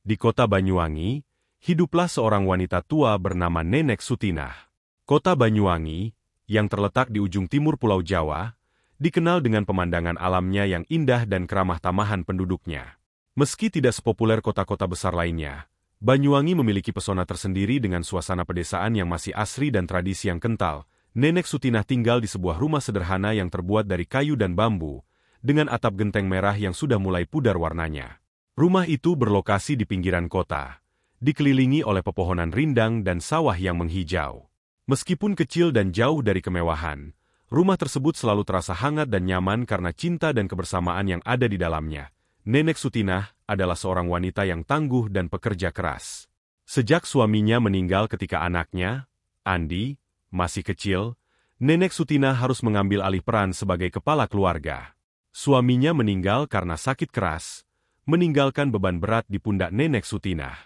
Di kota Banyuwangi, hiduplah seorang wanita tua bernama Nenek Sutinah. Kota Banyuwangi, yang terletak di ujung timur Pulau Jawa, dikenal dengan pemandangan alamnya yang indah dan keramah tamahan penduduknya. Meski tidak sepopuler kota-kota besar lainnya, Banyuwangi memiliki pesona tersendiri dengan suasana pedesaan yang masih asri dan tradisi yang kental. Nenek Sutinah tinggal di sebuah rumah sederhana yang terbuat dari kayu dan bambu, dengan atap genteng merah yang sudah mulai pudar warnanya. Rumah itu berlokasi di pinggiran kota, dikelilingi oleh pepohonan rindang dan sawah yang menghijau. Meskipun kecil dan jauh dari kemewahan, rumah tersebut selalu terasa hangat dan nyaman karena cinta dan kebersamaan yang ada di dalamnya. Nenek Sutinah adalah seorang wanita yang tangguh dan pekerja keras. Sejak suaminya meninggal ketika anaknya, Andi, masih kecil, Nenek Sutinah harus mengambil alih peran sebagai kepala keluarga. Suaminya meninggal karena sakit keras, meninggalkan beban berat di pundak Nenek Sutinah.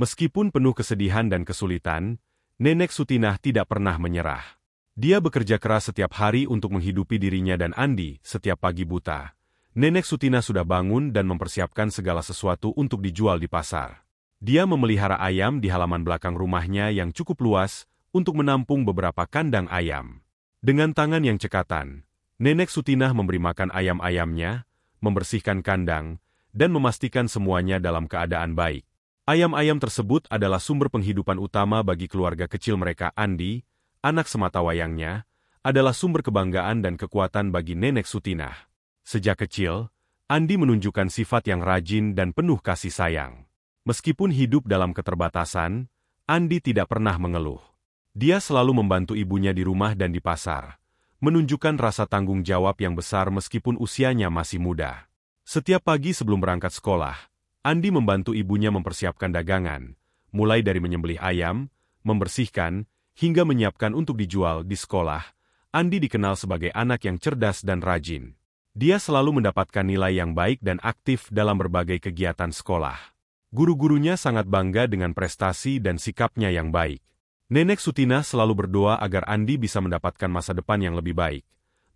Meskipun penuh kesedihan dan kesulitan, Nenek Sutinah tidak pernah menyerah. Dia bekerja keras setiap hari untuk menghidupi dirinya dan Andi. Setiap pagi buta, Nenek Sutinah sudah bangun dan mempersiapkan segala sesuatu untuk dijual di pasar. Dia memelihara ayam di halaman belakang rumahnya yang cukup luas untuk menampung beberapa kandang ayam. Dengan tangan yang cekatan, Nenek Sutinah memberi makan ayam-ayamnya, membersihkan kandang, dan memastikan semuanya dalam keadaan baik. Ayam-ayam tersebut adalah sumber penghidupan utama bagi keluarga kecil mereka. Andi, anak sematawayangnya, adalah sumber kebanggaan dan kekuatan bagi Nenek Sutinah. Sejak kecil, Andi menunjukkan sifat yang rajin dan penuh kasih sayang. Meskipun hidup dalam keterbatasan, Andi tidak pernah mengeluh. Dia selalu membantu ibunya di rumah dan di pasar, menunjukkan rasa tanggung jawab yang besar meskipun usianya masih muda. Setiap pagi sebelum berangkat sekolah, Andi membantu ibunya mempersiapkan dagangan, mulai dari menyembelih ayam, membersihkan, hingga menyiapkan untuk dijual di sekolah. Andi dikenal sebagai anak yang cerdas dan rajin. Dia selalu mendapatkan nilai yang baik dan aktif dalam berbagai kegiatan sekolah. Guru-gurunya sangat bangga dengan prestasi dan sikapnya yang baik. Nenek Sutinah selalu berdoa agar Andi bisa mendapatkan masa depan yang lebih baik.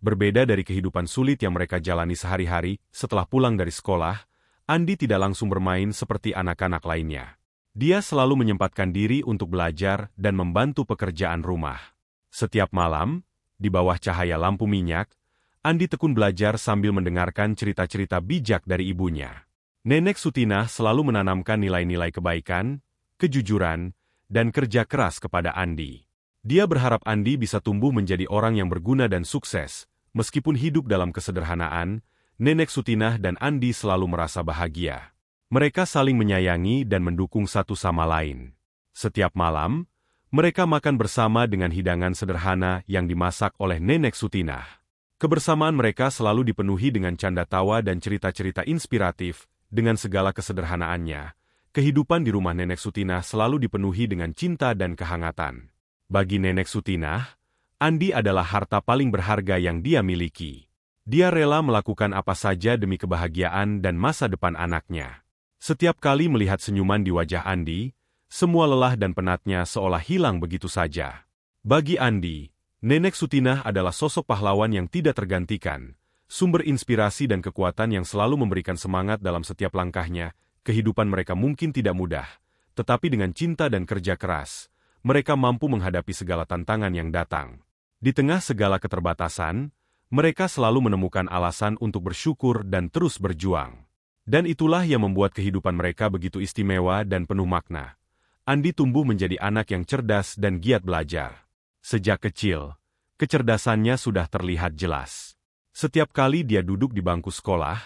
Berbeda dari kehidupan sulit yang mereka jalani sehari-hari, setelah pulang dari sekolah, Andi tidak langsung bermain seperti anak-anak lainnya. Dia selalu menyempatkan diri untuk belajar dan membantu pekerjaan rumah. Setiap malam, di bawah cahaya lampu minyak, Andi tekun belajar sambil mendengarkan cerita-cerita bijak dari ibunya. Nenek Sutinah selalu menanamkan nilai-nilai kebaikan, kejujuran, dan kerja keras kepada Andi. Dia berharap Andi bisa tumbuh menjadi orang yang berguna dan sukses. Meskipun hidup dalam kesederhanaan, Nenek Sutinah dan Andi selalu merasa bahagia. Mereka saling menyayangi dan mendukung satu sama lain. Setiap malam, mereka makan bersama dengan hidangan sederhana yang dimasak oleh Nenek Sutinah. Kebersamaan mereka selalu dipenuhi dengan canda tawa dan cerita-cerita inspiratif. Dengan segala kesederhanaannya, kehidupan di rumah Nenek Sutinah selalu dipenuhi dengan cinta dan kehangatan. Bagi Nenek Sutinah, Andi adalah harta paling berharga yang dia miliki. Dia rela melakukan apa saja demi kebahagiaan dan masa depan anaknya. Setiap kali melihat senyuman di wajah Andi, semua lelah dan penatnya seolah hilang begitu saja. Bagi Andi, Nenek Sutinah adalah sosok pahlawan yang tidak tergantikan, sumber inspirasi dan kekuatan yang selalu memberikan semangat dalam setiap langkahnya. Kehidupan mereka mungkin tidak mudah, tetapi dengan cinta dan kerja keras, mereka mampu menghadapi segala tantangan yang datang. Di tengah segala keterbatasan, mereka selalu menemukan alasan untuk bersyukur dan terus berjuang. Dan itulah yang membuat kehidupan mereka begitu istimewa dan penuh makna. Andi tumbuh menjadi anak yang cerdas dan giat belajar. Sejak kecil, kecerdasannya sudah terlihat jelas. Setiap kali dia duduk di bangku sekolah,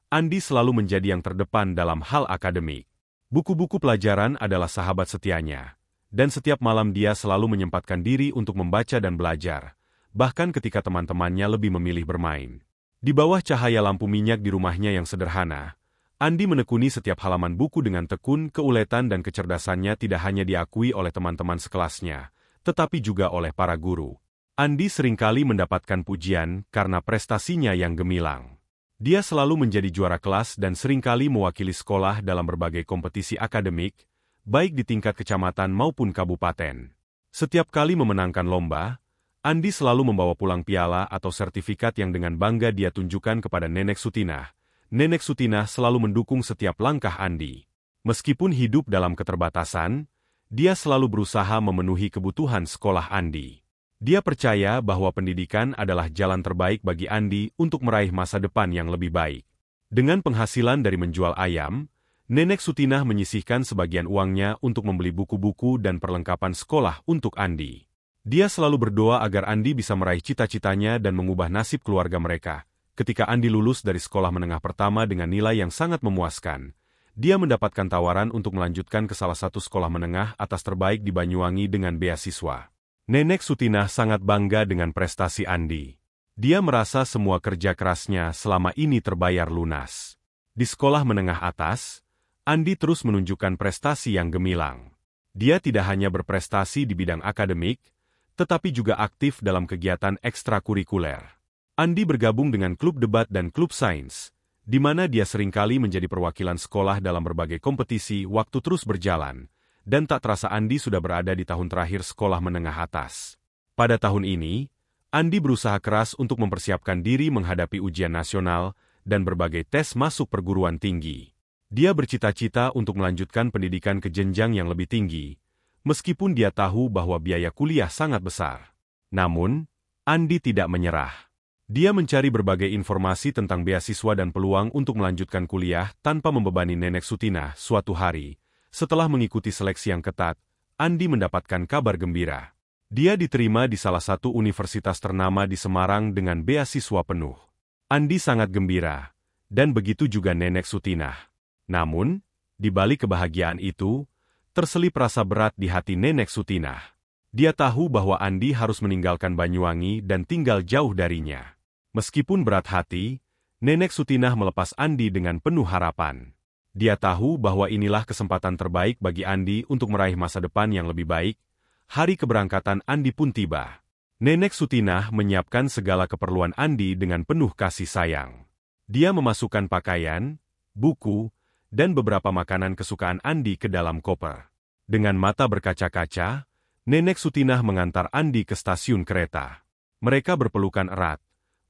Andi selalu menjadi yang terdepan dalam hal akademik. Buku-buku pelajaran adalah sahabat setianya. Dan setiap malam dia selalu menyempatkan diri untuk membaca dan belajar, bahkan ketika teman-temannya lebih memilih bermain. Di bawah cahaya lampu minyak di rumahnya yang sederhana, Andi menekuni setiap halaman buku dengan tekun. Keuletan dan kecerdasannya tidak hanya diakui oleh teman-teman sekelasnya, tetapi juga oleh para guru. Andi seringkali mendapatkan pujian karena prestasinya yang gemilang. Dia selalu menjadi juara kelas dan seringkali mewakili sekolah dalam berbagai kompetisi akademik, baik di tingkat kecamatan maupun kabupaten. Setiap kali memenangkan lomba, Andi selalu membawa pulang piala atau sertifikat yang dengan bangga dia tunjukkan kepada Nenek Sutinah. Nenek Sutinah selalu mendukung setiap langkah Andi. Meskipun hidup dalam keterbatasan, dia selalu berusaha memenuhi kebutuhan sekolah Andi. Dia percaya bahwa pendidikan adalah jalan terbaik bagi Andi untuk meraih masa depan yang lebih baik. Dengan penghasilan dari menjual ayam, Nenek Sutinah menyisihkan sebagian uangnya untuk membeli buku-buku dan perlengkapan sekolah untuk Andi. Dia selalu berdoa agar Andi bisa meraih cita-citanya dan mengubah nasib keluarga mereka. Ketika Andi lulus dari sekolah menengah pertama dengan nilai yang sangat memuaskan, dia mendapatkan tawaran untuk melanjutkan ke salah satu sekolah menengah atas terbaik di Banyuwangi dengan beasiswa. Nenek Sutinah sangat bangga dengan prestasi Andi. Dia merasa semua kerja kerasnya selama ini terbayar lunas. Di sekolah menengah atas, Andi terus menunjukkan prestasi yang gemilang. Dia tidak hanya berprestasi di bidang akademik, tetapi juga aktif dalam kegiatan ekstrakurikuler. Andi bergabung dengan klub debat dan klub sains, di mana dia seringkali menjadi perwakilan sekolah dalam berbagai kompetisi. Waktu terus berjalan, dan tak terasa Andi sudah berada di tahun terakhir sekolah menengah atas. Pada tahun ini, Andi berusaha keras untuk mempersiapkan diri menghadapi ujian nasional dan berbagai tes masuk perguruan tinggi. Dia bercita-cita untuk melanjutkan pendidikan ke jenjang yang lebih tinggi, meskipun dia tahu bahwa biaya kuliah sangat besar. Namun, Andi tidak menyerah. Dia mencari berbagai informasi tentang beasiswa dan peluang untuk melanjutkan kuliah tanpa membebani Nenek Sutinah. Suatu hari, setelah mengikuti seleksi yang ketat, Andi mendapatkan kabar gembira. Dia diterima di salah satu universitas ternama di Semarang dengan beasiswa penuh. Andi sangat gembira, dan begitu juga Nenek Sutinah. Namun, di balik kebahagiaan itu, terselip rasa berat di hati Nenek Sutinah. Dia tahu bahwa Andi harus meninggalkan Banyuwangi dan tinggal jauh darinya. Meskipun berat hati, Nenek Sutinah melepas Andi dengan penuh harapan. Dia tahu bahwa inilah kesempatan terbaik bagi Andi untuk meraih masa depan yang lebih baik. Hari keberangkatan Andi pun tiba. Nenek Sutinah menyiapkan segala keperluan Andi dengan penuh kasih sayang. Dia memasukkan pakaian, buku, dan beberapa makanan kesukaan Andi ke dalam koper. Dengan mata berkaca-kaca, Nenek Sutinah mengantar Andi ke stasiun kereta. Mereka berpelukan erat,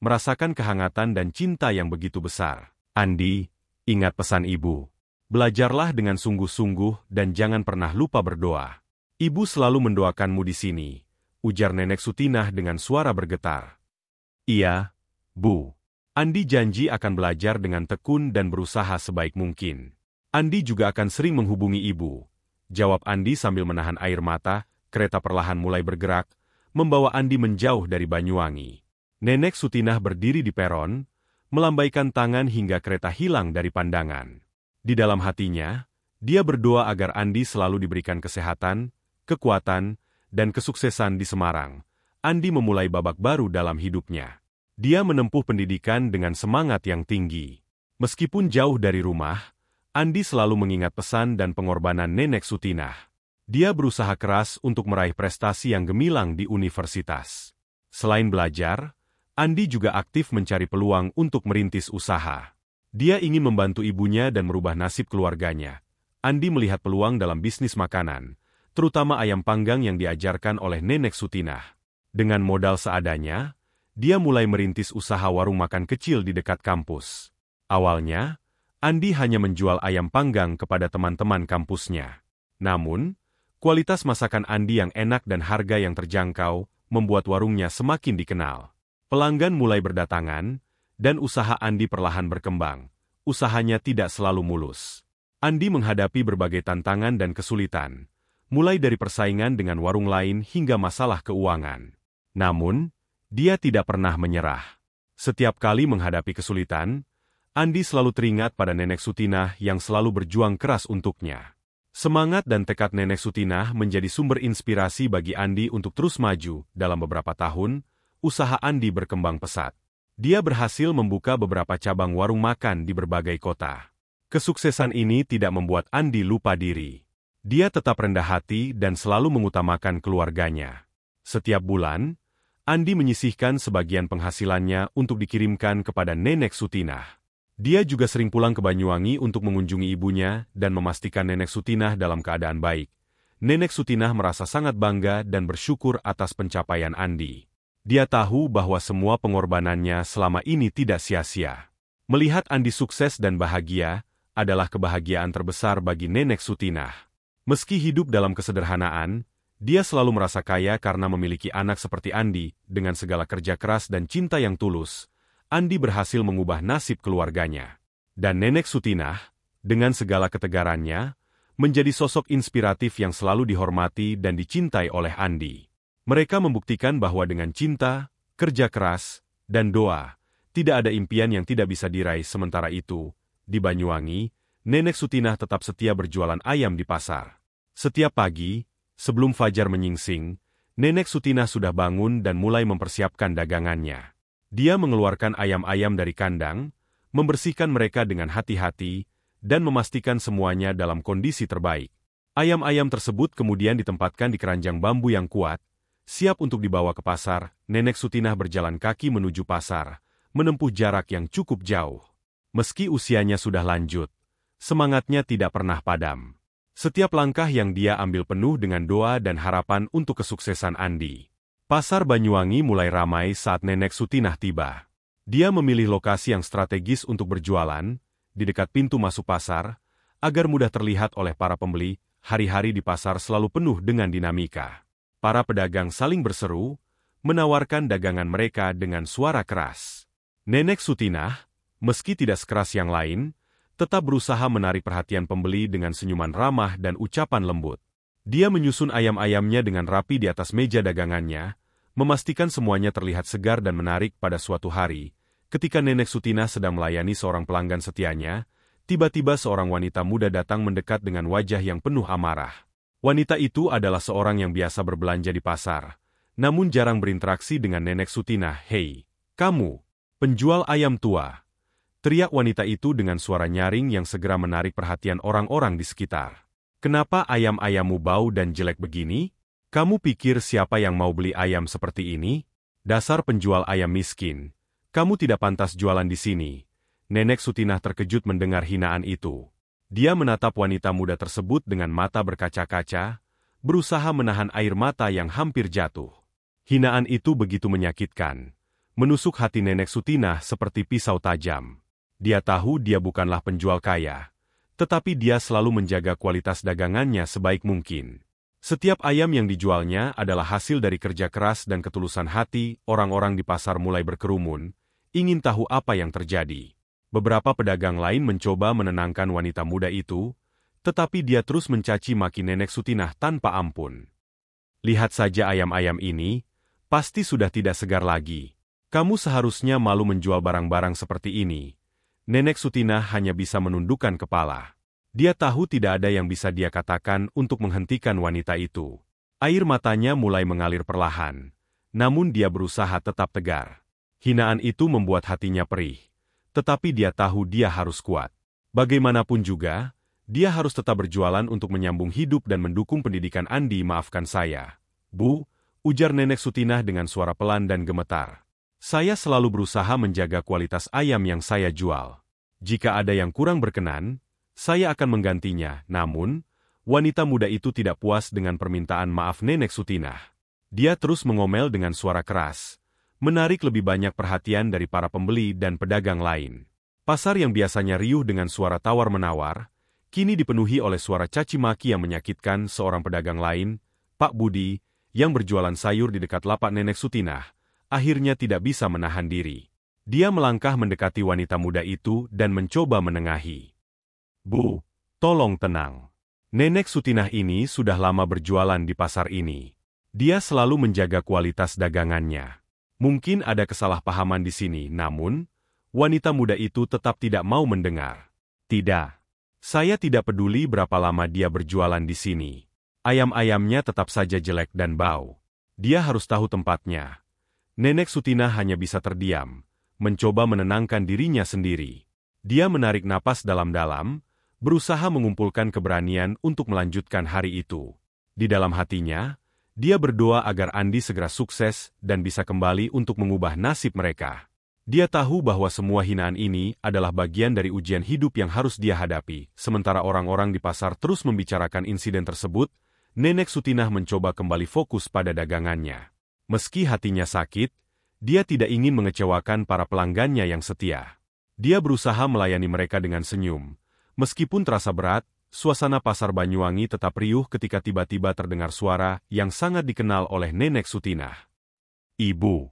merasakan kehangatan dan cinta yang begitu besar. Andi, ingat pesan ibu. Belajarlah dengan sungguh-sungguh dan jangan pernah lupa berdoa. Ibu selalu mendoakanmu di sini, ujar Nenek Sutinah dengan suara bergetar. Iya, Bu. Andi janji akan belajar dengan tekun dan berusaha sebaik mungkin. Andi juga akan sering menghubungi ibu. Jawab Andi sambil menahan air mata. Kereta perlahan mulai bergerak, membawa Andi menjauh dari Banyuwangi. Nenek Sutinah berdiri di peron, melambaikan tangan hingga kereta hilang dari pandangan. Di dalam hatinya, dia berdoa agar Andi selalu diberikan kesehatan, kekuatan, dan kesuksesan di Semarang. Andi memulai babak baru dalam hidupnya. Dia menempuh pendidikan dengan semangat yang tinggi. Meskipun jauh dari rumah, Andi selalu mengingat pesan dan pengorbanan Nenek Sutinah. Dia berusaha keras untuk meraih prestasi yang gemilang di universitas. Selain belajar, Andi juga aktif mencari peluang untuk merintis usaha. Dia ingin membantu ibunya dan merubah nasib keluarganya. Andi melihat peluang dalam bisnis makanan, terutama ayam panggang yang diajarkan oleh Nenek Sutinah. Dengan modal seadanya, dia mulai merintis usaha warung makan kecil di dekat kampus. Awalnya, Andi hanya menjual ayam panggang kepada teman-teman kampusnya. Namun, kualitas masakan Andi yang enak dan harga yang terjangkau membuat warungnya semakin dikenal. Pelanggan mulai berdatangan, dan usaha Andi perlahan berkembang. Usahanya tidak selalu mulus. Andi menghadapi berbagai tantangan dan kesulitan, mulai dari persaingan dengan warung lain hingga masalah keuangan. Namun, dia tidak pernah menyerah. Setiap kali menghadapi kesulitan, Andi selalu teringat pada Nenek Sutinah yang selalu berjuang keras untuknya. Semangat dan tekad Nenek Sutinah menjadi sumber inspirasi bagi Andi untuk terus maju. Dalam beberapa tahun, usaha Andi berkembang pesat. Dia berhasil membuka beberapa cabang warung makan di berbagai kota. Kesuksesan ini tidak membuat Andi lupa diri. Dia tetap rendah hati dan selalu mengutamakan keluarganya. Setiap bulan, Andi menyisihkan sebagian penghasilannya untuk dikirimkan kepada Nenek Sutinah. Dia juga sering pulang ke Banyuwangi untuk mengunjungi ibunya dan memastikan Nenek Sutinah dalam keadaan baik. Nenek Sutinah merasa sangat bangga dan bersyukur atas pencapaian Andi. Dia tahu bahwa semua pengorbanannya selama ini tidak sia-sia. Melihat Andi sukses dan bahagia, adalah kebahagiaan terbesar bagi Nenek Sutinah. Meski hidup dalam kesederhanaan, dia selalu merasa kaya karena memiliki anak seperti Andi. Dengan segala kerja keras dan cinta yang tulus, Andi berhasil mengubah nasib keluarganya. Dan Nenek Sutinah, dengan segala ketegarannya, menjadi sosok inspiratif yang selalu dihormati dan dicintai oleh Andi. Mereka membuktikan bahwa dengan cinta, kerja keras, dan doa, tidak ada impian yang tidak bisa diraih. Sementara itu, di Banyuwangi, Nenek Sutinah tetap setia berjualan ayam di pasar. Setiap pagi, sebelum fajar menyingsing, Nenek Sutinah sudah bangun dan mulai mempersiapkan dagangannya. Dia mengeluarkan ayam-ayam dari kandang, membersihkan mereka dengan hati-hati, dan memastikan semuanya dalam kondisi terbaik. Ayam-ayam tersebut kemudian ditempatkan di keranjang bambu yang kuat, siap untuk dibawa ke pasar. Nenek Sutinah berjalan kaki menuju pasar, menempuh jarak yang cukup jauh. Meski usianya sudah lanjut, semangatnya tidak pernah padam. Setiap langkah yang dia ambil penuh dengan doa dan harapan untuk kesuksesan Andi. Pasar Banyuwangi mulai ramai saat Nenek Sutinah tiba. Dia memilih lokasi yang strategis untuk berjualan, di dekat pintu masuk pasar, agar mudah terlihat oleh para pembeli. Hari-hari di pasar selalu penuh dengan dinamika. Para pedagang saling berseru, menawarkan dagangan mereka dengan suara keras. Nenek Sutinah, meski tidak sekeras yang lain, tetap berusaha menarik perhatian pembeli dengan senyuman ramah dan ucapan lembut. Dia menyusun ayam-ayamnya dengan rapi di atas meja dagangannya, memastikan semuanya terlihat segar dan menarik. Pada suatu hari, ketika Nenek Sutinah sedang melayani seorang pelanggan setianya, tiba-tiba seorang wanita muda datang mendekat dengan wajah yang penuh amarah. Wanita itu adalah seorang yang biasa berbelanja di pasar, namun jarang berinteraksi dengan Nenek Sutinah. "Hei, kamu, penjual ayam tua!" teriak wanita itu dengan suara nyaring yang segera menarik perhatian orang-orang di sekitar. "Kenapa ayam-ayammu bau dan jelek begini? Kamu pikir siapa yang mau beli ayam seperti ini? Dasar penjual ayam miskin. Kamu tidak pantas jualan di sini." Nenek Sutinah terkejut mendengar hinaan itu. Dia menatap wanita muda tersebut dengan mata berkaca-kaca, berusaha menahan air mata yang hampir jatuh. Hinaan itu begitu menyakitkan, menusuk hati Nenek Sutinah seperti pisau tajam. Dia tahu dia bukanlah penjual kaya, tetapi dia selalu menjaga kualitas dagangannya sebaik mungkin. Setiap ayam yang dijualnya adalah hasil dari kerja keras dan ketulusan hati. Orang-orang di pasar mulai berkerumun, ingin tahu apa yang terjadi. Beberapa pedagang lain mencoba menenangkan wanita muda itu, tetapi dia terus mencaci maki Nenek Sutinah tanpa ampun. "Lihat saja ayam-ayam ini, pasti sudah tidak segar lagi. Kamu seharusnya malu menjual barang-barang seperti ini." Nenek Sutinah hanya bisa menundukkan kepala. Dia tahu tidak ada yang bisa dia katakan untuk menghentikan wanita itu. Air matanya mulai mengalir perlahan, namun dia berusaha tetap tegar. Hinaan itu membuat hatinya perih, tetapi dia tahu dia harus kuat. Bagaimanapun juga, dia harus tetap berjualan untuk menyambung hidup dan mendukung pendidikan Andi. "Maafkan saya, Bu," ujar Nenek Sutinah dengan suara pelan dan gemetar. "Saya selalu berusaha menjaga kualitas ayam yang saya jual. Jika ada yang kurang berkenan, saya akan menggantinya." Namun, wanita muda itu tidak puas dengan permintaan maaf Nenek Sutinah. Dia terus mengomel dengan suara keras, menarik lebih banyak perhatian dari para pembeli dan pedagang lain. Pasar yang biasanya riuh dengan suara tawar-menawar, kini dipenuhi oleh suara caci maki yang menyakitkan. Seorang pedagang lain, Pak Budi, yang berjualan sayur di dekat lapak Nenek Sutinah, akhirnya tidak bisa menahan diri. Dia melangkah mendekati wanita muda itu dan mencoba menengahi. "Bu, tolong tenang. Nenek Sutinah ini sudah lama berjualan di pasar ini. Dia selalu menjaga kualitas dagangannya. Mungkin ada kesalahpahaman di sini." Namun, wanita muda itu tetap tidak mau mendengar. "Tidak. Saya tidak peduli berapa lama dia berjualan di sini. Ayam-ayamnya tetap saja jelek dan bau. Dia harus tahu tempatnya." Nenek Sutinah hanya bisa terdiam, mencoba menenangkan dirinya sendiri. Dia menarik napas dalam-dalam, berusaha mengumpulkan keberanian untuk melanjutkan hari itu. Di dalam hatinya, dia berdoa agar Andi segera sukses dan bisa kembali untuk mengubah nasib mereka. Dia tahu bahwa semua hinaan ini adalah bagian dari ujian hidup yang harus dia hadapi. Sementara orang-orang di pasar terus membicarakan insiden tersebut, Nenek Sutinah mencoba kembali fokus pada dagangannya. Meski hatinya sakit, dia tidak ingin mengecewakan para pelanggannya yang setia. Dia berusaha melayani mereka dengan senyum, Meskipun terasa berat, suasana pasar Banyuwangi tetap riuh ketika tiba-tiba terdengar suara yang sangat dikenal oleh Nenek Sutinah. Ibu.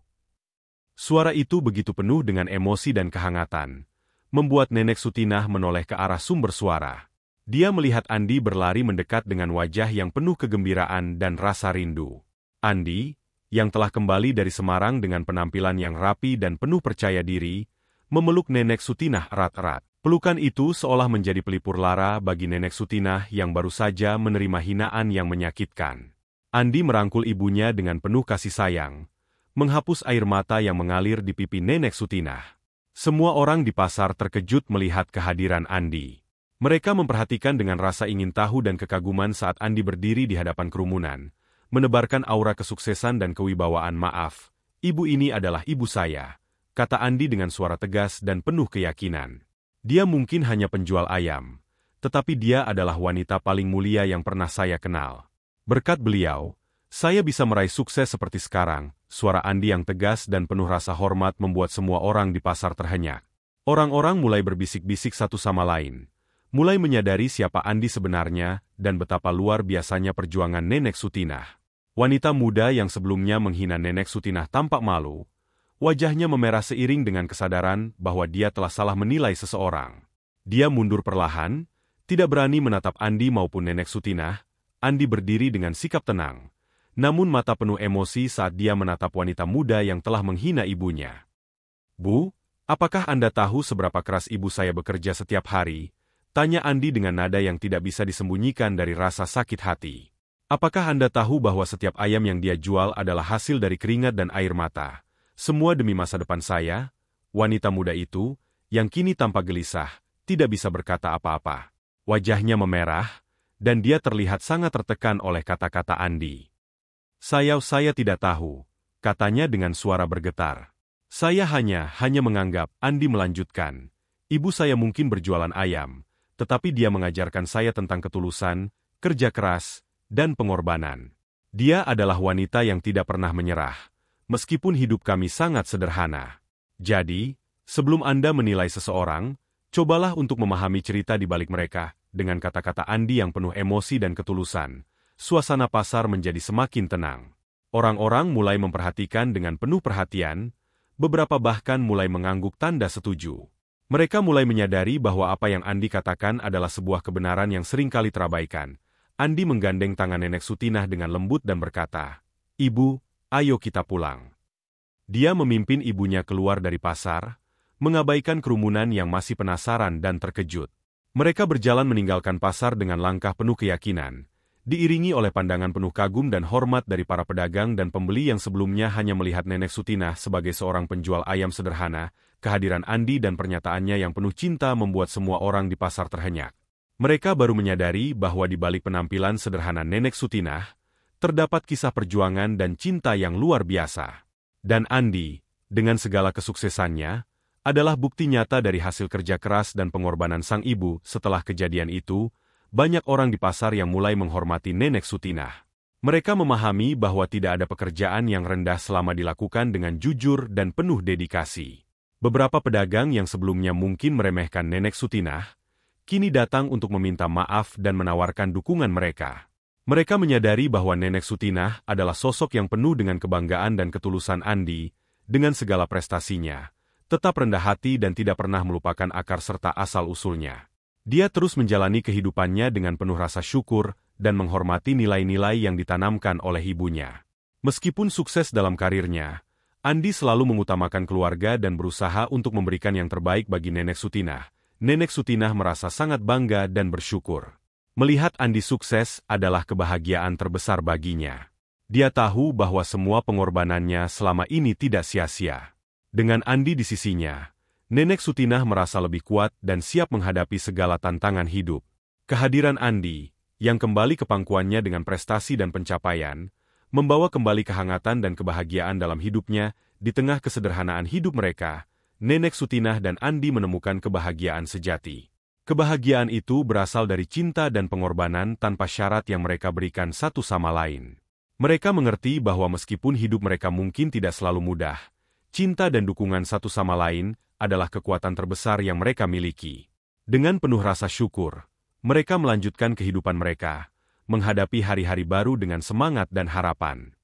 Suara itu begitu penuh dengan emosi dan kehangatan, membuat Nenek Sutinah menoleh ke arah sumber suara. Dia melihat Andi berlari mendekat dengan wajah yang penuh kegembiraan dan rasa rindu. Andi, yang telah kembali dari Semarang dengan penampilan yang rapi dan penuh percaya diri, memeluk Nenek Sutinah erat-erat. Pelukan itu seolah menjadi pelipur lara bagi Nenek Sutinah yang baru saja menerima hinaan yang menyakitkan. Andi merangkul ibunya dengan penuh kasih sayang, menghapus air mata yang mengalir di pipi Nenek Sutinah. Semua orang di pasar terkejut melihat kehadiran Andi. Mereka memperhatikan dengan rasa ingin tahu dan kekaguman saat Andi berdiri di hadapan kerumunan, menebarkan aura kesuksesan dan kewibawaan. "Maaf, ibu ini adalah ibu saya," kata Andi dengan suara tegas dan penuh keyakinan. Dia mungkin hanya penjual ayam, tetapi dia adalah wanita paling mulia yang pernah saya kenal. Berkat beliau, saya bisa meraih sukses seperti sekarang. Suara Andi yang tegas dan penuh rasa hormat membuat semua orang di pasar terhenyak. Orang-orang mulai berbisik-bisik satu sama lain, mulai menyadari siapa Andi sebenarnya dan betapa luar biasanya perjuangan Nenek Sutinah. Wanita muda yang sebelumnya menghina Nenek Sutinah tampak malu. Wajahnya memerah seiring dengan kesadaran bahwa dia telah salah menilai seseorang. Dia mundur perlahan, tidak berani menatap Andi maupun Nenek Sutinah. Andi berdiri dengan sikap tenang, namun mata penuh emosi saat dia menatap wanita muda yang telah menghina ibunya. "Bu, apakah Anda tahu seberapa keras ibu saya bekerja setiap hari?" tanya Andi dengan nada yang tidak bisa disembunyikan dari rasa sakit hati. "Apakah Anda tahu bahwa setiap ayam yang dia jual adalah hasil dari keringat dan air mata? Semua demi masa depan saya." Wanita muda itu, yang kini tampak gelisah, tidak bisa berkata apa-apa. Wajahnya memerah, dan dia terlihat sangat tertekan oleh kata-kata Andi. Saya tidak tahu," katanya dengan suara bergetar. "Saya hanya menganggap," Andi melanjutkan. "Ibu saya mungkin berjualan ayam, tetapi dia mengajarkan saya tentang ketulusan, kerja keras, dan pengorbanan. Dia adalah wanita yang tidak pernah menyerah, meskipun hidup kami sangat sederhana. Jadi, sebelum Anda menilai seseorang, cobalah untuk memahami cerita di balik mereka." Dengan kata-kata Andi yang penuh emosi dan ketulusan, suasana pasar menjadi semakin tenang. Orang-orang mulai memperhatikan dengan penuh perhatian, beberapa bahkan mulai mengangguk tanda setuju. Mereka mulai menyadari bahwa apa yang Andi katakan adalah sebuah kebenaran yang seringkali terabaikan. Andi menggandeng tangan Nenek Sutinah dengan lembut dan berkata, "Ibu, ayo kita pulang." Dia memimpin ibunya keluar dari pasar, mengabaikan kerumunan yang masih penasaran dan terkejut. Mereka berjalan meninggalkan pasar dengan langkah penuh keyakinan, diiringi oleh pandangan penuh kagum dan hormat dari para pedagang dan pembeli yang sebelumnya hanya melihat Nenek Sutinah sebagai seorang penjual ayam sederhana. Kehadiran Andi dan pernyataannya yang penuh cinta membuat semua orang di pasar terhenyak. Mereka baru menyadari bahwa di balik penampilan sederhana Nenek Sutinah, terdapat kisah perjuangan dan cinta yang luar biasa. Dan Andi, dengan segala kesuksesannya, adalah bukti nyata dari hasil kerja keras dan pengorbanan sang ibu. Setelah kejadian itu, banyak orang di pasar yang mulai menghormati Nenek Sutinah. Mereka memahami bahwa tidak ada pekerjaan yang rendah selama dilakukan dengan jujur dan penuh dedikasi. Beberapa pedagang yang sebelumnya mungkin meremehkan Nenek Sutinah, kini datang untuk meminta maaf dan menawarkan dukungan mereka. Mereka menyadari bahwa Nenek Sutinah adalah sosok yang penuh dengan kebanggaan dan ketulusan. Andi, dengan segala prestasinya, tetap rendah hati dan tidak pernah melupakan akar serta asal-usulnya. Dia terus menjalani kehidupannya dengan penuh rasa syukur dan menghormati nilai-nilai yang ditanamkan oleh ibunya. Meskipun sukses dalam karirnya, Andi selalu mengutamakan keluarga dan berusaha untuk memberikan yang terbaik bagi Nenek Sutinah. Nenek Sutinah merasa sangat bangga dan bersyukur. Melihat Andi sukses adalah kebahagiaan terbesar baginya. Dia tahu bahwa semua pengorbanannya selama ini tidak sia-sia. Dengan Andi di sisinya, Nenek Sutinah merasa lebih kuat dan siap menghadapi segala tantangan hidup. Kehadiran Andi, yang kembali ke pangkuannya dengan prestasi dan pencapaian, membawa kembali kehangatan dan kebahagiaan dalam hidupnya. Di tengah kesederhanaan hidup mereka, Nenek Sutinah dan Andi menemukan kebahagiaan sejati. Kebahagiaan itu berasal dari cinta dan pengorbanan tanpa syarat yang mereka berikan satu sama lain. Mereka mengerti bahwa meskipun hidup mereka mungkin tidak selalu mudah, cinta dan dukungan satu sama lain adalah kekuatan terbesar yang mereka miliki. Dengan penuh rasa syukur, mereka melanjutkan kehidupan mereka, menghadapi hari-hari baru dengan semangat dan harapan.